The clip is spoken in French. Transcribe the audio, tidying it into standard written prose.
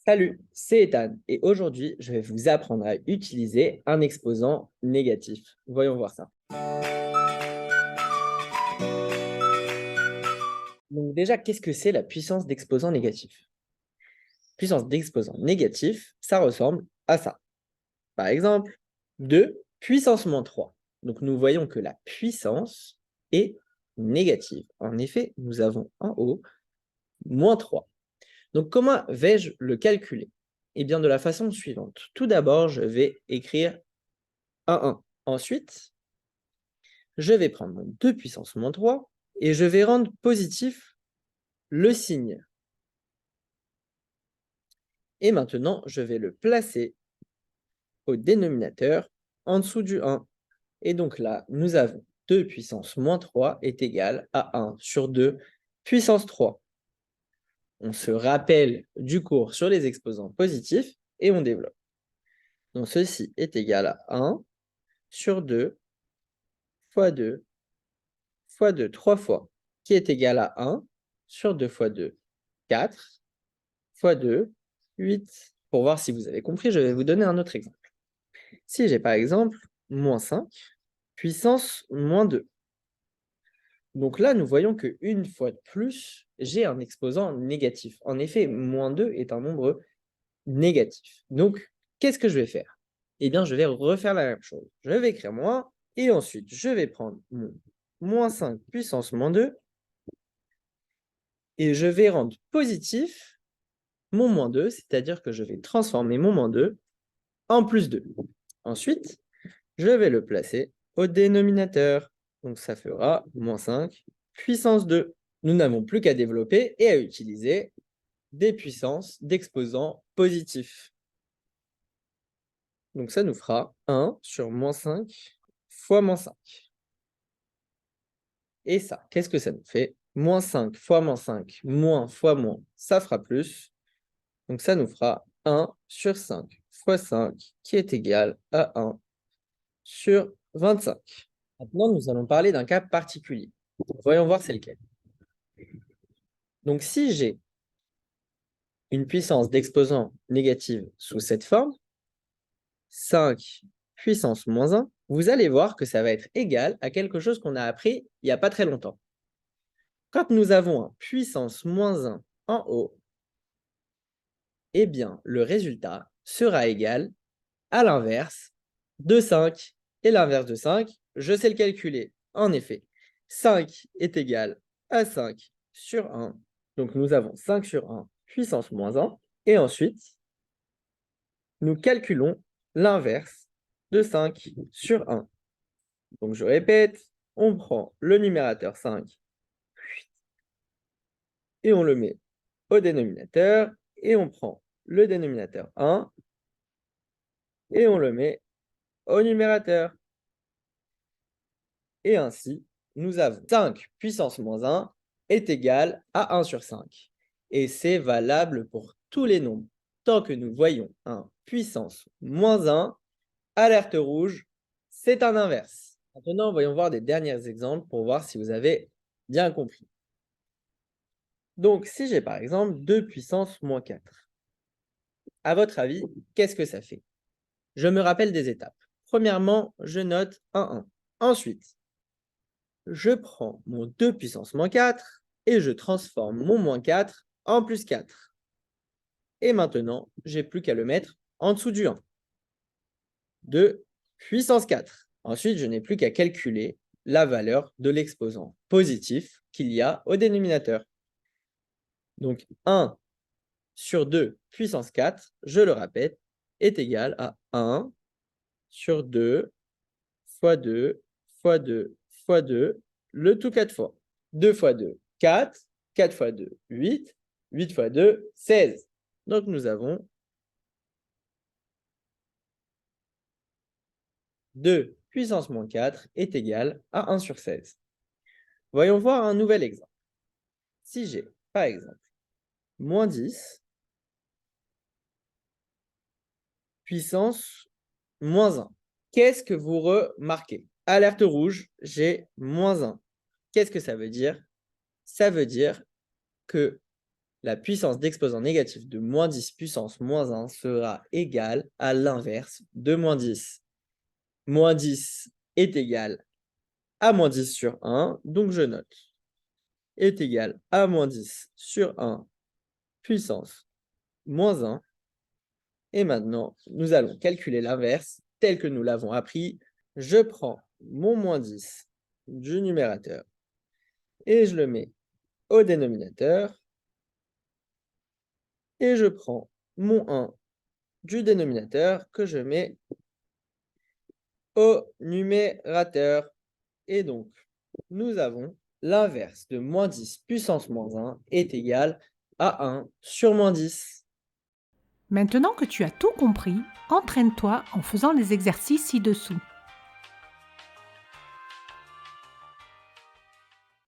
Salut, c'est Ethan et aujourd'hui, je vais vous apprendre à utiliser un exposant négatif. Voyons voir ça. Donc déjà, qu'est-ce que c'est la puissance d'exposant négatif? Puissance d'exposant négatif, ça ressemble à ça. Par exemple, 2 puissance moins 3. Donc nous voyons que la puissance est négative. En effet, nous avons en haut moins 3. Donc comment vais-je le calculer? Eh bien de la façon suivante. Tout d'abord, je vais écrire 1. Ensuite, je vais prendre mon 2 puissance moins 3 et je vais rendre positif le signe. Et maintenant, je vais le placer au dénominateur en dessous du 1. Et donc là, nous avons 2 puissance moins 3 est égal à 1 sur 2 puissance 3. On se rappelle du cours sur les exposants positifs et on développe. Donc ceci est égal à 1 sur 2 fois 2 fois 2, 3 fois, qui est égal à 1 sur 2 fois 2, 4 fois 2, 8. Pour voir si vous avez compris, je vais vous donner un autre exemple. Si j'ai par exemple moins 5 puissance moins 2. Donc là, nous voyons qu'une fois de plus, j'ai un exposant négatif. En effet, moins 2 est un nombre négatif. Donc, qu'est-ce que je vais faire? Eh bien, je vais refaire la même chose. Je vais écrire moins, et ensuite, je vais prendre mon moins 5 puissance moins 2, et je vais rendre positif mon moins 2, c'est-à-dire que je vais transformer mon moins 2 en plus 2. Ensuite, je vais le placer au dénominateur. Donc, ça fera moins 5 puissance 2. Nous n'avons plus qu'à développer et à utiliser des puissances d'exposants positifs. Donc, ça nous fera 1 sur moins 5 fois moins 5. Et ça, qu'est-ce que ça nous fait? Moins 5 fois moins 5, moins fois moins, ça fera plus. Donc, ça nous fera 1 sur 5 fois 5, qui est égal à 1 sur 25. Maintenant, nous allons parler d'un cas particulier. Voyons voir c'est lequel. Donc, si j'ai une puissance d'exposant négative sous cette forme, 5 puissance moins 1, vous allez voir que ça va être égal à quelque chose qu'on a appris il n'y a pas très longtemps. Quand nous avons un puissance moins 1 en haut, eh bien, le résultat sera égal à l'inverse de 5. Et l'inverse de 5, je sais le calculer. En effet, 5 est égal à 5 sur 1. Donc, nous avons 5 sur 1 puissance moins 1. Et ensuite, nous calculons l'inverse de 5 sur 1. Donc, je répète, on prend le numérateur 5 et on le met au dénominateur. Et on prend le dénominateur 1 et on le met au numérateur. Et ainsi, nous avons 5 puissance moins 1 est égal à 1 sur 5. Et c'est valable pour tous les nombres. Tant que nous voyons un puissance moins 1, alerte rouge, c'est un inverse. Maintenant, voyons voir des derniers exemples pour voir si vous avez bien compris. Donc, si j'ai par exemple 2 puissance moins 4, à votre avis, qu'est-ce que ça fait? Je me rappelle des étapes. Premièrement, je note un 1. Ensuite, je prends mon 2 puissance moins 4 et je transforme mon moins 4 en plus 4. Et maintenant, j'ai plus qu'à le mettre en dessous du 1. 2 puissance 4. Ensuite, je n'ai plus qu'à calculer la valeur de l'exposant positif qu'il y a au dénominateur. Donc 1 sur 2 puissance 4, je le répète, est égal à 1 sur 2 fois 2 fois 2 fois 2, le tout 4 fois. 2 fois 2, 4. 4 fois 2, 8. 8 fois 2, 16. Donc, nous avons 2 puissance moins 4 est égal à 1 sur 16. Voyons voir un nouvel exemple. Si j'ai, par exemple, moins 10 puissance moins 1. Qu'est-ce que vous remarquez? Alerte rouge, j'ai moins 1. Qu'est-ce que ça veut dire? Ça veut dire que La puissance d'exposant négatif de moins 10 puissance moins 1 sera égale à l'inverse de moins 10. Moins 10 est égal à moins 10 sur 1, donc je note. Est égal à moins 10 sur 1 puissance moins 1. Et maintenant, nous allons calculer l'inverse tel que nous l'avons appris. Je prends mon moins 10 du numérateur et je le mets au dénominateur. Et je prends mon 1 du dénominateur que je mets au numérateur. Et donc, nous avons l'inverse de moins 10 puissance moins 1 est égal à 1 sur moins 10. Maintenant que tu as tout compris, entraîne-toi en faisant les exercices ci-dessous.